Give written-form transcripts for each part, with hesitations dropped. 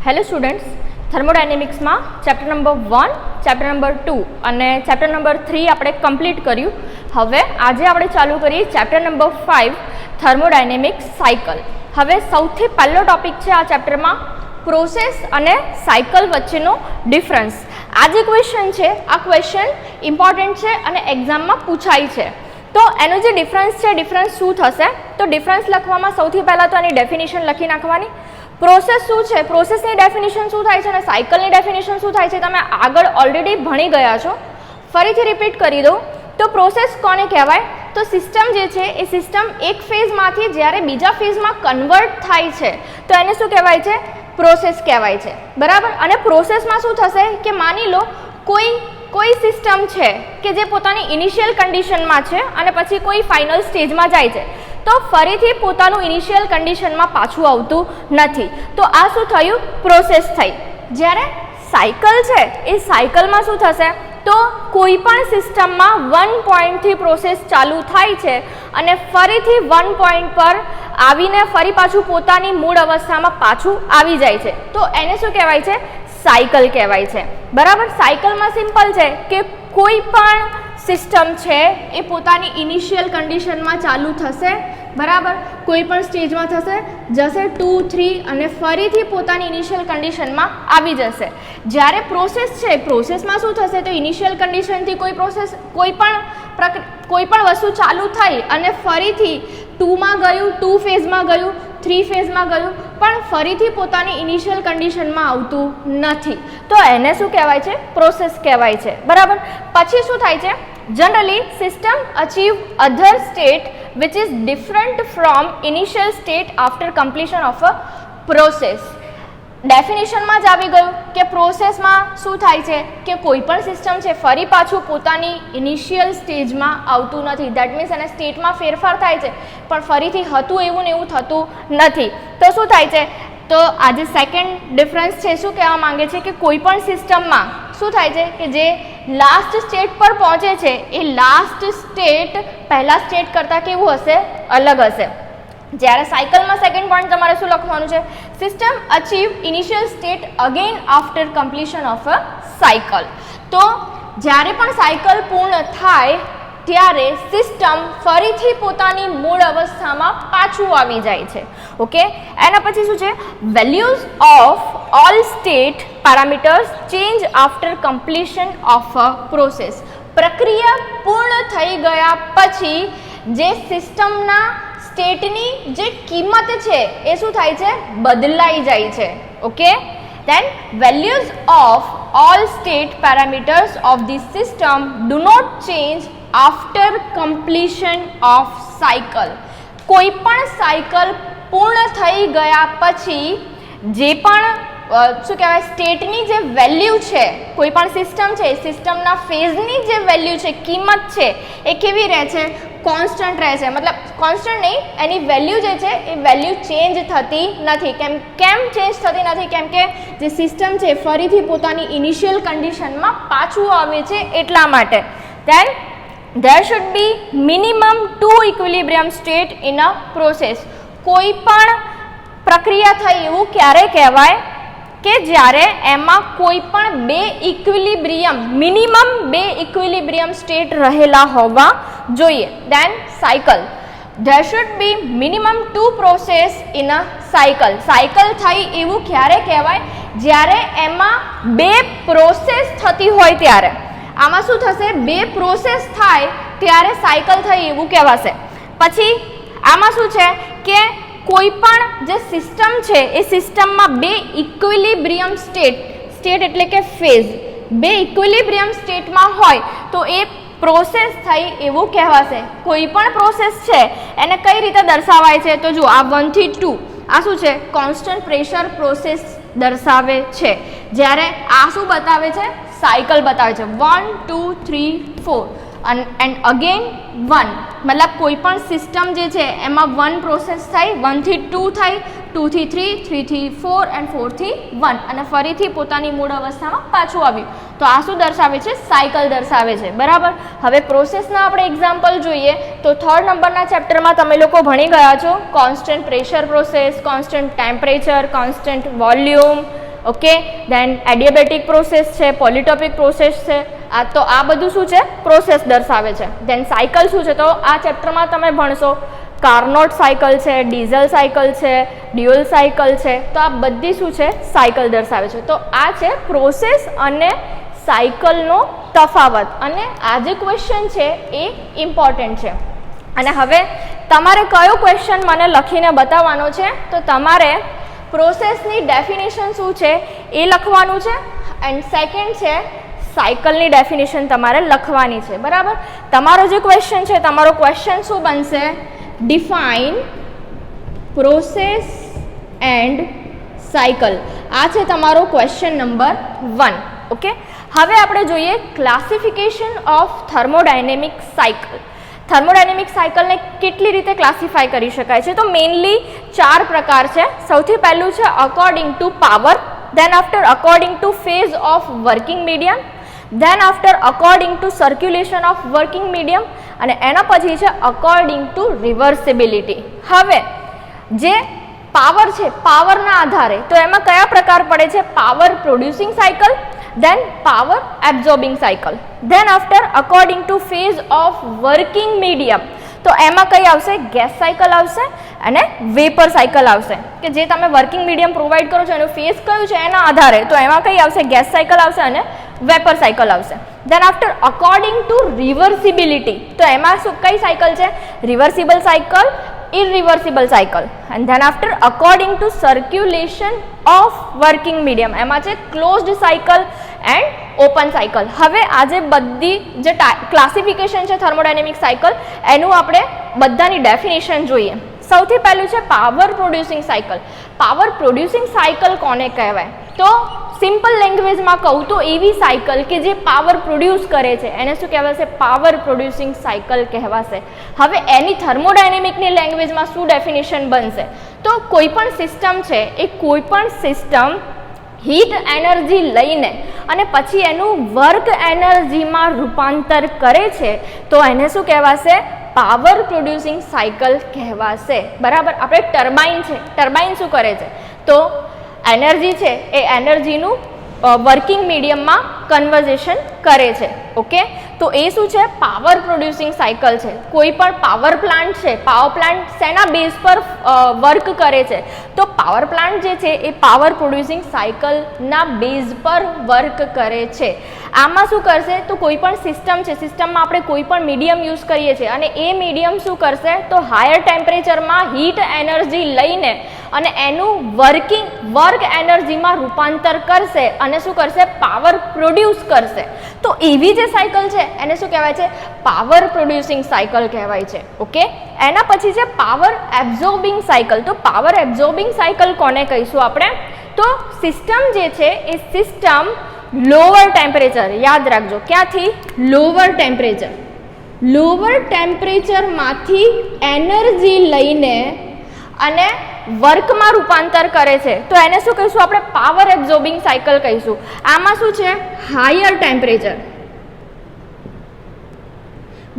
Hello students, thermodynamics માં chapter number 1, chapter number 2 અને chapter number 3 આપણે કમ્પ્લીટ કર્યું. હવે આજે આપણે ચાલુ કરીએ ચેપ્ટર નંબર 5 થર્મોડાયનેમિક્સ સાયકલ. હવે સૌથી પહેલો ટોપિક છે આ ચેપ્ટરમાં પ્રોસેસ અને સાયકલ વચ્ચેનો ડિફરન્સ. આ જે ક્વેશ્ચન છે આ ક્વેશ્ચન ઇમ્પોર્ટન્ટ છે અને એક્ઝામમાં પૂછાય છે. તો એનો જે ડિફરન્સ છે ડિફરન્સ શું થશે? તો ડિફરન્સ લખવામાં સૌથી પહેલાં તો એની ડેફિનેશન લખી નાખવાની. પ્રોસેસ શું છે, પ્રોસેસની ડેફિનેશન શું થાય છે અને સાયકલની ડેફિનેશન શું થાય છે તમે આગળ ઓલરેડી ભણી ગયા છો. ફરીથી રિપીટ કરી દઉં તો પ્રોસેસ કોને કહેવાય? તો સિસ્ટમ જે છે એ સિસ્ટમ એક ફેઝમાંથી જ્યારે બીજા ફેઝમાં કન્વર્ટ થાય છે તો એને શું કહેવાય છે? પ્રોસેસ કહેવાય છે. બરાબર. અને પ્રોસેસમાં શું થશે કે માની લો કોઈ સિસ્ટમ છે કે જે પોતાની ઇનિશિયલ કન્ડિશનમાં છે અને પછી કોઈ ફાઇનલ સ્ટેજમાં જાય છે તો ફરીથી પોતાનું ઇનિશિયલ કન્ડિશનમાં પાછું આવતું નથી. તો આ શું થયું? પ્રોસેસ થઈ. જ્યારે સાયકલ છે એ સાયકલમાં શું થશે? તો કોઈ પણ સિસ્ટમમાં 1 પોઈન્ટથી પ્રોસેસ ચાલુ થાય છે અને ફરીથી 1 પોઈન્ટ પર આવીને ફરી પાછું પોતાની મૂળ અવસ્થામાં પાછું આવી જાય છે. તો એને શું કહેવાય છે? સાયકલ કહેવાય છે. બરાબર. સાયકલમાં સિમ્પલ છે કે કોઈ પણ સિસ્ટમ છે એ પોતાની ઇનિશિયલ કન્ડિશનમાં ચાલુ થશે, બરાબર, કોઈ પણ સ્ટેજમાં થશે, જશે 2, 3 અને ફરીથી પોતાની ઇનિશિયલ કન્ડિશનમાં આવી જશે. જ્યારે પ્રોસેસ છે, પ્રોસેસમાં શું થશે? તો ઇનિશિયલ કન્ડિશનથી કોઈ પણ વસ્તુ ચાલુ થઈ અને ફરીથી 2માં ગયું, 2 ફેઝમાં ગયું, 3 ફેઝમાં ગયું, પણ ફરીથી પોતાની ઇનિશિયલ કન્ડિશનમાં આવતું નથી. તો એને શું કહેવાય છે? પ્રોસેસ કહેવાય છે. બરાબર. પછી શું થાય છે? Generally, system achieve other state which is different from initial state after completion of a process. ડેફિનેશનમાં જ આવી ગયું કે પ્રોસેસમાં શું થાય છે કે કોઈ પણ સિસ્ટમ છે ફરી પાછું પોતાની ઇનિશિયલ સ્ટેજમાં આવતું નથી. દેટ મીન્સ એને સ્ટેટમાં ફેરફાર થાય છે પણ ફરીથી હતું એવું ને એવું થતું નથી. તો શું થાય છે? તો આજે સેકન્ડ ડિફરન્સ છે શું કહેવા માંગે છે કે કોઈ પણ સિસ્ટમમાં શું થાય છે કે જે લાસ્ટ સ્ટેટ પર પહોંચે છે એ લાસ્ટ સ્ટેટ પહેલા સ્ટેટ કરતાં કેવું હશે? અલગ હશે. જ્યારે સાયકલમાં સેકન્ડ પોઈન્ટ તમારે શું લખવાનું છે? System achieve initial state again after completion of a cycle. તો જ્યારે પણ સાયકલ પૂર્ણ થાય ત્યારે સિસ્ટમ ફરીથી પોતાની મૂળ અવસ્થામાં પાછું આવી જાય છે. ઓકે. એના પછી શું છે? Values of all state parameters change after completion of a process. પ્રક્રિયા પૂર્ણ થઈ ગયા પછી જે સિસ્ટમના સ્ટેટની જે કિંમત છે એ શું થાય છે? બદલાઈ જાય છે. Okay. Then values of all state parameters of the system do not change after completion of cycle. કોઈ પણ સાયકલ પૂર્ણ થઈ ગયા પછી જે પણ શું કહેવાય સ્ટેટની જે વેલ્યુ છે કોઈ પણ સિસ્ટમ છે સિસ્ટમના ફેઝની જે વેલ્યુ છે કિંમત છે એ કેવી રહે છે? કોન્સ્ટન્ટ રહે છે. મતલબ કોન્સ્ટન્ટ નહીં, એની વેલ્યુ જે છે એ વેલ્યુ ચેન્જ થતી નથી. કેમ ચેન્જ થતી નથી? કેમ કે જે સિસ્ટમ છે ફરીથી પોતાની ઇનિશિયલ કન્ડિશનમાં પાછું આવે છે એટલા માટે. Then there should be minimum 2 equilibrium state in a process. કોઈ પણ પ્રક્રિયા થઈ એવું ક્યારે કહેવાય કે જ્યારે એમાં કોઈ પણ મિનિમમ 2 ઇક્વિલિબ્રિયમ સ્ટેટ રહેલા હોવા જોઈએ. Then cycle. there should be minimum 2 process in a cycle. Cycle થઈ એવું ક્યારે કહેવાય? જ્યારે એમાં 2 પ્રોસેસ થતી હોય ત્યારે. આમાં શું થશે? 2 પ્રોસેસ થાય ત્યારે સાયકલ થઈ એવું કહેવાશે. પછી આમાં શું છે કે કોઈ પણ જે સિસ્ટમ છે એ સિસ્ટમમાં 2 ઇક્વિલિબ્રિયમ સ્ટેટ એટલે કે ફેઝ 2 ઇક્વિલિબ્રિયમ સ્ટેટમાં હોય તો એ પ્રોસેસ થઈ એવું કહેવાશે. કોઈ પણ પ્રોસેસ છે એને કઈ રીતે દર્શાવાય છે? તો જો આ 1 થી 2 આ શું છે? કોન્સ્ટન્ટ પ્રેશર પ્રોસેસ દર્શાવે છે. જ્યારે આ શું બતાવે છે? સાયકલ બતાવે છે. 1, 2, 3, 4 એન્ડ અગેન 1. મતલબ કોઈ પણ સિસ્ટમ જે છે એમાં 1 પ્રોસેસ થઈ, 1 થી 2 થઈ, 2 થી 3, 3 થી 4 એન્ડ 4 થી 1 અને ફરીથી પોતાની મૂળ અવસ્થામાં પાછું આવ્યું. તો આ શું દર્શાવે છે? સાયકલ દર્શાવે છે. બરાબર. હવે પ્રોસેસના આપણે એક્ઝામ્પલ જોઈએ તો 3rd નંબરના ચેપ્ટરમાં તમે લોકો ભણી ગયા છો constant pressure process, constant temperature, constant volume okay. Then adiabatic process છે, પોલિટોપિક પ્રોસેસ છે. તો આ બધું શું છે? પ્રોસેસ દર્શાવે છે. દેન સાયકલ શું છે? તો આ ચેપ્ટરમાં તમે ભણશો કાર્નોટ સાયકલ છે, ડીઝલ સાયકલ છે, ડ્યુઅલ સાયકલ છે. તો આ બધી શું છે? સાયકલ દર્શાવે છે. તો આ છે પ્રોસેસ અને સાયકલનો તફાવત, અને આ જે ક્વેશ્ચન છે એ ઇમ્પોર્ટન્ટ છે. અને હવે તમારે કયો ક્વેશ્ચન મને લખીને બતાવવાનો છે? તો તમારે પ્રોસેસની ડેફિનેશન શું છે એ લખવાનું છે, એન્ડ સેકન્ડ છે સાયકલની ડેફિનેશન તમારે લખવાની છે. બરાબર. તમારો જે ક્વેશ્ચન છે, તમારો ક્વેશ્ચન શું બનશે? Define process and cycle. આ છે તમારો ક્વેશ્ચન નંબર 1. ઓકે. હવે આપણે જોઈએ classification of thermodynamic cycle. Thermodynamic સાયકલને કેટલી રીતે ક્લાસિફાય કરી શકાય છે? તો મેઇનલી 4 પ્રકાર છે. સૌથી પહેલું છે according to power, then after according to phase of working medium, then after according to circulation of working medium, અને એના પછી છે અકોર્ડિંગ ટુ રિવર્સિબિલિટી. હવે જે પાવર છે, પાવરના આધારે તો એમાં કયા પ્રકાર પડે છે? Power producing cycle, then power absorbing cycle, then after according to phase of working medium તો એમાં કઈ આવશે? ગેસ સાયકલ આવશે અને વેપર સાયકલ આવશે, કે જે તમે વર્કિંગ મીડિયમ પ્રોવાઈડ કરો છો એનો ફેઝ કયું છે એના આધારે તો એમાં કઈ આવશે? ગેસ સાયકલ આવશે અને વેપર સાયકલ આવશે. then after according to reversibility તો એમાં શું કઈ સાયકલ છે? Reversible cycle, irreversible cycle, and then after according to circulation of working medium એમાં છે closed cycle and open cycle. હવે આજે બધી જે ક્લાસિફિકેશન છે થર્મોડાયનેમિક સાયકલ એનું આપણે બધાની ડેફિનેશન જોઈએ. સૌથી પહેલું છે power producing cycle. Power producing cycle કોને કહેવાય? તો સિમ્પલ લેંગ્વેજમાં કહું તો એવી સાયકલ કે જે પાવર પ્રોડ્યુસ કરે છે એને શું કહેવાશે? પાવર પ્રોડ્યુસિંગ સાયકલ કહેવાશે. હવે એની થર્મોડાયનેમિકની લેંગ્વેજમાં શું ડેફિનેશન બનશે? તો કોઈ પણ સિસ્ટમ છે એ કોઈ પણ સિસ્ટમ હીટ એનર્જી લઈને અને પછી એનું વર્ક એનર્જીમાં રૂપાંતર કરે છે તો એને શું કહેવાશે? પાવર પ્રોડ્યુસિંગ સાયકલ કહેવાશે. બરાબર. આપણે ટર્બાઇન છે, ટર્બાઇન શું કરે છે? તો એનર્જી છે એ એનર્જીનું વર્કિંગ મીડિયમમાં કન્વર્ઝેશન કરે છે. ઓકે. તો એ શું છે? પાવર પ્રોડ્યુસિંગ સાયકલ છે. કોઈ પણ પાવર પ્લાન્ટ છે, પાવર પ્લાન્ટ શેના બેઝ પર વર્ક કરે છે? તો પાવર પ્લાન્ટ જે છે એ પાવર પ્રોડ્યુસિંગ સાયકલના બેઝ પર વર્ક કરે છે. આમાં શું કરશે? તો કોઈ પણ સિસ્ટમ છે, સિસ્ટમમાં આપણે કોઈ પણ મીડિયમ યુઝ કરીએ છીએ અને એ મીડિયમ શું કરશે? તો હાયર ટેમ્પરેચરમાં હીટ એનર્જી લઈને અને એનું વર્ક એનર્જીમાં રૂપાંતર કરશે અને શું કરશે? પાવર પ્રોડ્યુસ કરશે. તો એવી જે સાયકલ છે એને શું કહેવાય છે? પાવર પ્રોડ્યુસિંગ સાયકલ કહેવાય છે. ઓકે. એના પછી છે પાવર એબ્ઝોર્બિંગ સાયકલ. તો પાવર એબ્ઝોર્બિંગ સાયકલ કોને કહીશું આપણે? તો સિસ્ટમ જે છે એ સિસ્ટમ લોઅર ટેમ્પરેચર, યાદ રાખજો ક્યાંથી? લોઅર ટેમ્પરેચર, લોઅર ટેમ્પરેચરમાંથી એનર્જી લઈને અને વર્કમાં રૂપાંતર કરે છે તો એને શું કહીશું આપણે? પાવર એબ્ઝોર્બિંગ સાયકલ કહીશું. આમાં શું છે? હાયર ટેમ્પરેચર,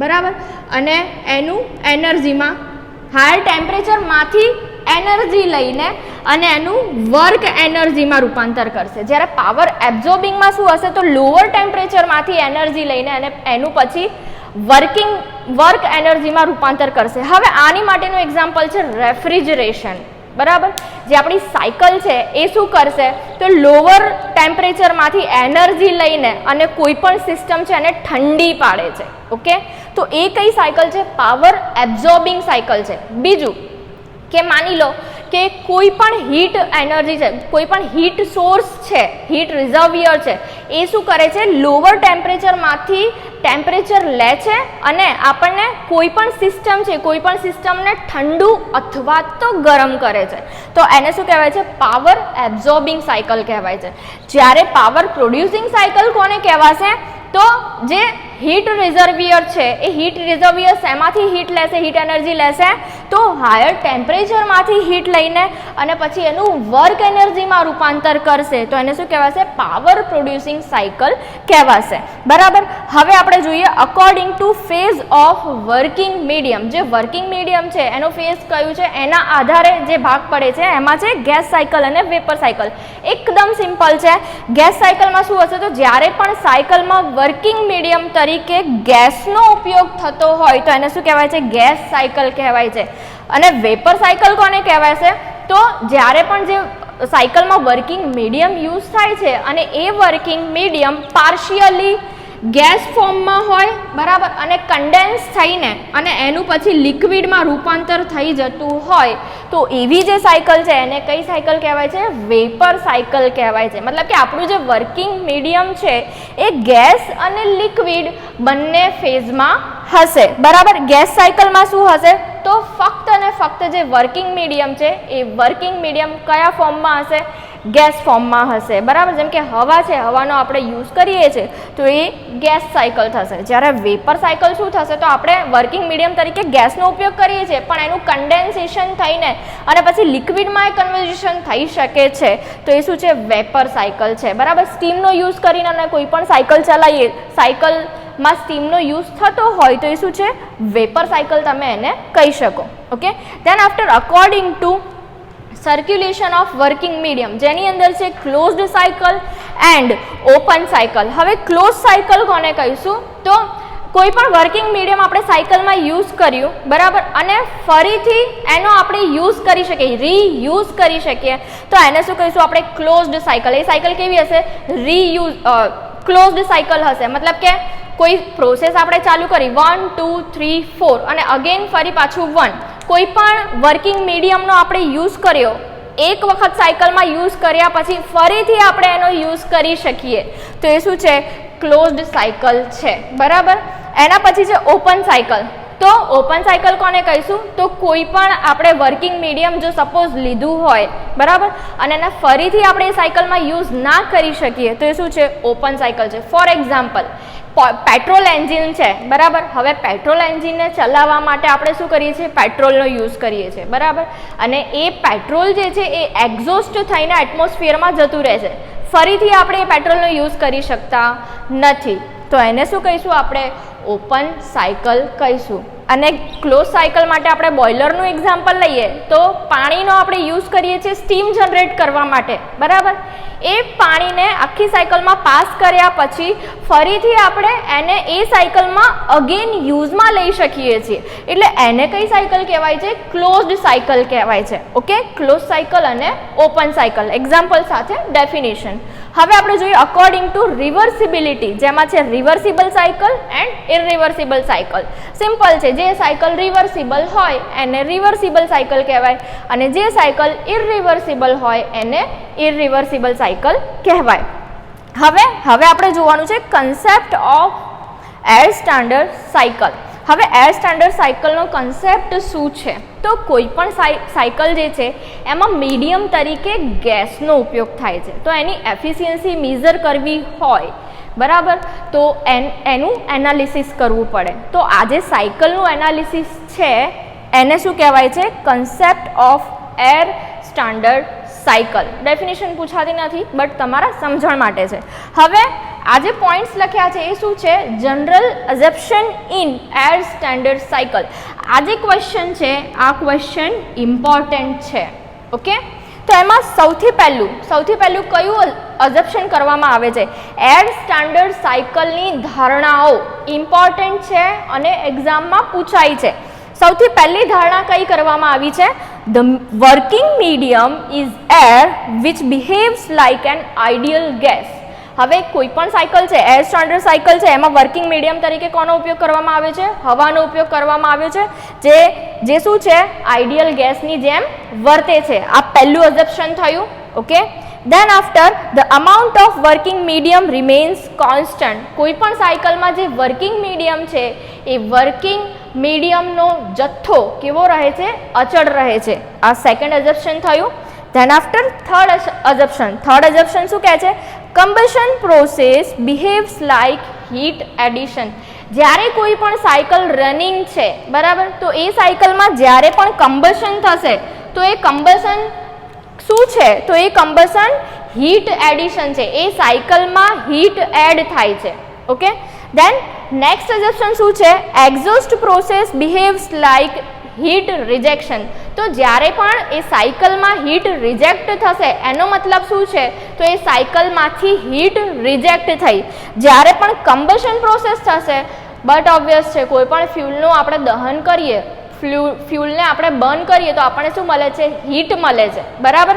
બરાબર, અને એનું એનર્જીમાં હાયર ટેમ્પરેચરમાંથી એનર્જી લઈને અને એનું વર્ક એનર્જીમાં રૂપાંતર કરશે. જ્યારે પાવર એબ્ઝોર્બિંગમાં શું હશે? તો લોઅર ટેમ્પરેચરમાંથી એનર્જી લઈને અને એનું પછી વર્ક એનર્જીમાં રૂપાંતર કરશે. હવે આની માટેનું એક્ઝામ્પલ છે રેફ્રિજરેશન. બરાબર. જે આપણી સાયકલ છે એ શું કરશે? તો લોઅર ટેમ્પરેચરમાંથી એનર્જી લઈને અને કોઈ પણ સિસ્ટમ છે એને ઠંડી પાડે છે. ઓકે. તો એ કઈ સાયકલ છે? પાવર એબ્ઝોર્બિંગ સાયકલ છે. બીજું કે માની લો કે કોઈ પણ હીટ એનર્જી છે, કોઈ પણ હીટ સોર્સ છે, હીટ રિઝર્વિયર છે, એ શું કરે છે? લોઅર ટેમ્પરેચરમાંથી ટેમ્પરેચર લે છે અને આપણને કોઈ પણ સિસ્ટમ છે, કોઈ પણ સિસ્ટમને ઠંડુ અથવા તો ગરમ કરે છે. તો એને શું કહેવાય છે? પાવર એબ્ઝોર્બિંગ સાયકલ કહેવાય છે. જ્યારે પાવર પ્રોડ્યુસિંગ સાયકલ કોને કહેવાશે? તો જે હીટ રિઝર્વિયર છે એ હીટ રિઝર્વિયર શેમાંથી હીટ લેશે, હીટ એનર્જી લેશે તો હાયર ટેમ્પરેચરમાંથી હીટ લઈને અને પછી એનું વર્ક એનર્જીમાં રૂપાંતર કરશે તો એને શું કહેવાશે, પાવર પ્રોડ્યુસિંગ સાયકલ કહેવાશે. બરાબર. હવે આપણે જોઈએ according to phase of working medium. જે વર્કિંગ મીડિયમ છે એનો ફેઝ કયું છે એના આધારે જે ભાગ પડે છે એમાં છે ગેસ સાયકલ અને વેપર સાયકલ. એકદમ સિમ્પલ છે. ગેસ સાયકલમાં શું હશે તો જ્યારે પણ સાયકલમાં વર્કિંગ મીડિયમ તરીકે ગેસનો ઉપયોગ થતો હોય તો એને શું કહેવાય છે, ગેસ સાયકલ કહેવાય છે. અને વેપર સાયકલ કોને કહેવાય છે તો જ્યારે પણ જે સાયકલમાં વર્કિંગ મીડિયમ યુઝ થાય છે અને એ વર્કિંગ મીડિયમ પાર્શિયલી ગેસ ફોર્મમાં હોય, બરાબર, અને કન્ડેન્સ થઈને અને એનું પછી લિક્વિડમાં રૂપાંતર થઈ જતું હોય તો એવી જે સાયકલ છે એને કઈ સાયકલ કહેવાય છે, વેપર સાયકલ કહેવાય છે. મતલબ કે આપણું જે વર્કિંગ મીડિયમ છે એ ગેસ અને લિક્વિડ બંને ફેઝમાં હશે. બરાબર. ગેસ સાયકલમાં શું હશે તો ફક્ત અને ફક્ત જે વર્કિંગ મીડિયમ છે એ વર્કિંગ મીડિયમ કયા ફોર્મમાં હશે, ગેસ ફોર્મમાં હશે. બરાબર. જેમ કે હવા છે, હવાનો આપણે યુઝ કરીએ છીએ તો એ ગેસ સાયકલ થશે. જ્યારે વેપર સાયકલ શું થશે તો આપણે વર્કિંગ મીડિયમ તરીકે ગેસનો ઉપયોગ કરીએ છીએ પણ એનું કન્ડેન્સેશન થઈને અને પછી લિક્વિડમાં એ કન્વર્ઝેશન થઈ શકે છે તો એ શું છે, વેપર સાયકલ છે. બરાબર. સ્ટીમનો યુઝ કરીને અને કોઈ પણ સાયકલ ચલાવીએ, સાયકલમાં સ્ટીમનો યુઝ થતો હોય તો એ શું છે, વેપર સાયકલ તમે એને કહી શકો. Okay. Than after according to circulation of working medium જેની અંદર છે closed cycle and open cycle. હવે ક્લોઝ સાયકલ કોને કહીશું તો કોઈ પણ વર્કિંગ મીડિયમ આપણે સાયકલમાં યુઝ કર્યું, બરાબર, અને ફરીથી એનો આપણે યુઝ કરી શકીએ, રીયુઝ કરી શકીએ તો એને શું કહીશું આપણે, ક્લોઝડ સાયકલ. એ સાયકલ કેવી હશે, રીયુઝ ક્લોઝડ સાયકલ હશે. મતલબ કે કોઈ પ્રોસેસ આપણે ચાલુ કરી 1 2 3 4 અને અગેન ફરી પાછું 1, કોઈ પણ વર્કિંગ મીડિયમનો આપણે યુઝ કર્યો, એક વખત સાયકલમાં યુઝ કર્યા પછી ફરીથી આપણે એનો યુઝ કરી શકીએ તો એ શું છે, ક્લોઝડ સાયકલ છે. બરાબર. એના પછી છે ઓપન સાયકલ. તો ઓપન સાયકલ કોને કહીશું તો કોઈ પણ આપણે વર્કિંગ મીડિયમ જો સપોઝ લીધું હોય, બરાબર, અને એને ફરીથી આપણે એ સાયકલમાં યુઝ ના કરી શકીએ તો એ શું છે, ઓપન સાયકલ છે. ફોર એક્ઝામ્પલ પેટ્રોલ એન્જિન છે, બરાબર. હવે પેટ્રોલ એન્જિનને ચલાવવા માટે આપણે શું કરીએ છીએ, પેટ્રોલનો યુઝ કરીએ છીએ, બરાબર, અને એ પેટ્રોલ જે છે એ એક્ઝોસ્ટ થઈને એટમોસ્ફિયરમાં જતું રહે છે, ફરીથી આપણે એ પેટ્રોલનો યુઝ કરી શકતા નથી તો એને શું કહીશું આપણે, ઓપન સાયકલ કહીશું. અને ક્લોઝ સાયકલ માટે આપણે બોઇલરનું એક્ઝામ્પલ લઈએ તો પાણીનો આપણે યુઝ કરીએ છીએ સ્ટીમ જનરેટ કરવા માટે, બરાબર. એ પાણીને આખી સાયકલમાં પાસ કર્યા પછી ફરીથી આપણે એને એ સાયકલમાં અગેન યુઝમાં લઈ શકીએ છીએ એટલે એને કઈ સાયકલ કહેવાય છે, ક્લોઝડ સાયકલ કહેવાય છે. ઓકે. ક્લોઝ સાયકલ અને ઓપન સાયકલ એક્ઝામ્પલ સાથે ડેફિનેશન. હવે આપણે જોઈએ અકોર્ડિંગ ટુ રિવર્સિબિલિટી જેમાં છે reversible cycle and irreversible cycle. Simple છે, જે સાયકલ રિવર્સિબલ હોય એને રિવર્સિબલ સાયકલ કહેવાય અને જે સાયકલ ઇરિવર્સિબલ હોય એને ઇરિવર્સિબલ સાયકલ કહેવાય. હવે આપણે જોવાનું છે concept of air standard cycle. હવે એર સ્ટાન્ડર્ડ સાયકલનો કન્સેપ્ટ શું છે તો કોઈ પણ સાયકલ જે છે એમાં મીડિયમ તરીકે ગેસનો ઉપયોગ થાય છે તો એની એફિશિયન્સી મેઝર કરવી હોય, બરાબર, તો એનું એનાલિસિસ કરવું પડે. તો આ જે સાયકલનું એનાલિસિસ છે એને શું કહેવાય છે, concept of air standard cycle. Definition પૂછાતી નથી બટ તમારા સમજણ માટે છે. હવે આ જે પોઈન્ટ્સ લખ્યા છે એ શું છે, general assumption in air standard cycle. આ જે ક્વેશ્ચન છે આ ક્વેશ્ચન ઇમ્પોર્ટન્ટ છે. ઓકે. તો એમાં સૌથી પહેલું કયું અઝમ્પશન કરવામાં આવે છે, એર સ્ટાન્ડર્ડ સાયકલની ધારણાઓ ઇમ્પોર્ટન્ટ છે અને એક્ઝામમાં પૂછાય છે. સૌથી પહેલી ધારણા કઈ કરવામાં આવી છે, the working medium is air which behaves like an ideal gas. હવે કોઈ પણ સાયકલ છે, એર સ્ટાન્ડર્ડ સાયકલ છે, એમાં વર્કિંગ મીડિયમ તરીકે કોનો ઉપયોગ કરવામાં આવે છે, હવાનો ઉપયોગ કરવામાં આવ્યો છે જે શું છે, આઇડિયલ ગેસની જેમ વર્તે છે. આ પહેલું અઝમ્પશન થયું. Okay. Than after the amount of working medium remains constant. કોઈ પણ સાયકલમાં જે વર્કિંગ મીડિયમ છે એ વર્કિંગ મીડિયમનો જથ્થો કેવો રહે છે, અચળ રહે છે. આ સેકન્ડ અઝમ્પશન થયું. ધેન આફ્ટર થર્ડ અઝમ્પશન શું કહે છે, combustion process બિહેવ્સ like heat addition. જ્યારે કોઈ પણ સાયકલ રનિંગ છે બરાબર, તો એ સાયકલમાં જ્યારે પણ કમ્બશન થશે તો એ કમ્બશન શું છે? તો એ કમ્બશન હીટ એડિશન છે. એ સાયકલમાં હીટ એડ થાય છે. ઓકે, દેન નેક્સ્ટ એઝમ્પશન શું છે? Exhaust process બિહેવ્સ like heat rejection. તો જ્યારે પણ એ સાયકલમાં હીટ રિજેક્ટ થશે એનો મતલબ શું છે? તો એ સાયકલમાંથી હીટ રિજેક્ટ થઈ. જ્યારે પણ કમ્બશન પ્રોસેસ થશે, બટ ઓબ્વિયસ છે કોઈ પણ ફ્યુલનું આપણે દહન કરીએ, ફ્યુલને આપણે બર્ન કરીએ તો આપણને શું મળે છે? હીટ મળે છે. બરાબર,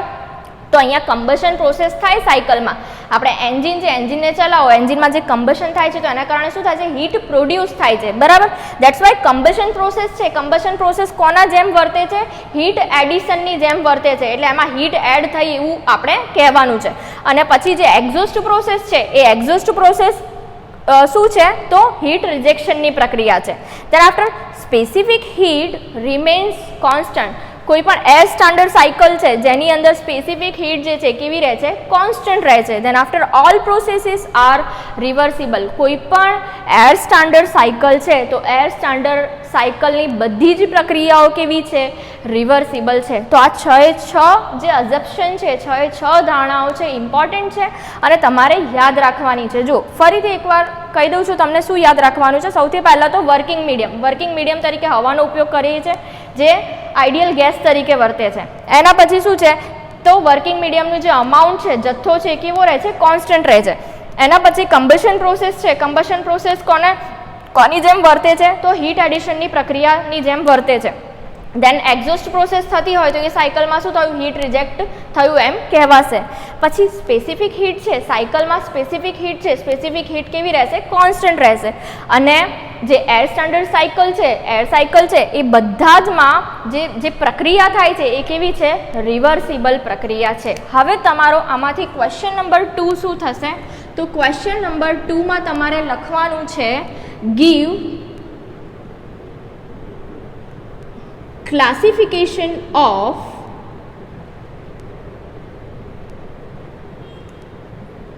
તો અહીંયા કમ્બશન પ્રોસેસ થાય સાયકલમાં. આપણે એન્જિન છે, એન્જિનને ચલાવો, એન્જિનમાં જે કમ્બશન થાય છે તો એના કારણે શું થાય છે? હીટ પ્રોડ્યુસ થાય છે. બરાબર, દેટ્સ વાય કમ્બશન પ્રોસેસ છે. કમ્બશન પ્રોસેસ કોના જેમ વર્તે છે? હીટ એડિશનની જેમ વર્તે છે. એટલે એમાં હીટ એડ થઈ એવું આપણે કહેવાનું છે. અને પછી જે એક્ઝોસ્ટ પ્રોસેસ છે એ એક્ઝોસ્ટ પ્રોસેસ શું છે? તો હીટ રિજેક્શનની પ્રક્રિયા છે. Then after specific heat remains constant. કોઈ પણ એર સ્ટાન્ડર્ડ સાયકલ છે જેની અંદર સ્પેસિફિક હીટ જે છે કેવી રહે છે? કોન્સ્ટન્ટ રહે છે. Then after all processes are reversible. કોઈ પણ એર સ્ટાન્ડર્ડ સાયકલ છે તો એર સ્ટાન્ડર્ડ સાયકલની બધી જ પ્રક્રિયાઓ કેવી છે? રિવર્સિબલ છે. તો આ 6 જે અઝમ્પશન છે, 6 ધારણાઓ છે, ઇમ્પોર્ટન્ટ છે અને તમારે યાદ રાખવાની છે. જો ફરીથી એકવાર કહી દઉં છું તમને શું યાદ રાખવાનું છે. સૌથી પહેલાં તો વર્કિંગ મીડિયમ તરીકે હવાનો ઉપયોગ કરીએ છીએ જે આઈડિયલ ગેસ તરીકે વર્તે છે. એના પછી શું છે? તો વર્કિંગ મીડિયમનું જે અમાઉન્ટ છે, જથ્થો છે, કેવો રહે છે? કોન્સ્ટન્ટ રહે છે. એના પછી કમ્બશન પ્રોસેસ છે. કમ્બશન પ્રોસેસ કોની જેમ વર્તે છે? તો હીટ એડિશનની પ્રક્રિયાની જેમ વર્તે છે. દેન એક્ઝોસ્ટ પ્રોસેસ થતી હોય તો એ સાયકલમાં શું થયું? હીટ રિજેક્ટ થયું એમ કહેવાશે. પછી સ્પેસિફિક હીટ છે, સાયકલમાં સ્પેસિફિક હીટ છે, સ્પેસિફિક હીટ કેવી રહેશે? કોન્સ્ટન્ટ રહેશે. અને જે એર સ્ટાન્ડર્ડ સાયકલ છે, એર સાયકલ છે, એ બધા જમાં જે પ્રક્રિયા થાય છે એ કેવી છે? રિવર્સિબલ પ્રક્રિયા છે. હવે તમારો આમાંથી ક્વેશ્ચન નંબર 2 શું થશે? તો ક્વેશ્ચન નંબર 2માં તમારે લખવાનું છે give classification of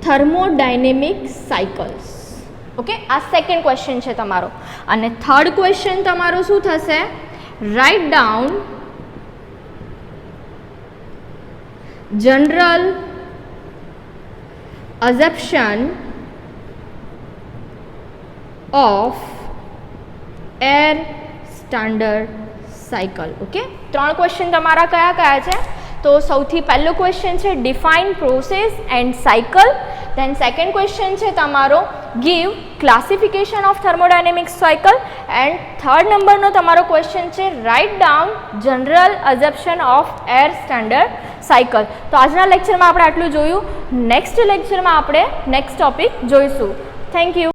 thermodynamic cycles. Okay, આ સેકન્ડ ક્વેશ્ચન છે તમારો. અને થર્ડ ક્વેશ્ચન તમારો શું થશે? Write down general assumption of air standard cycle. Okay, 3 question તમારા કયા છે? તો સૌથી પહેલો ક્વેશ્ચન છે define process and cycle. Then second question છે તમારો give classification of thermodynamic cycle. And third નંબરનો તમારો ક્વેશ્ચન છે write down general assumption of air standard cycle. તો આજના લેક્ચરમાં આપણે આટલું જોયું. નેક્સ્ટ લેક્ચરમાં આપણે નેક્સ્ટ ટોપિક જોઈશું. Thank you.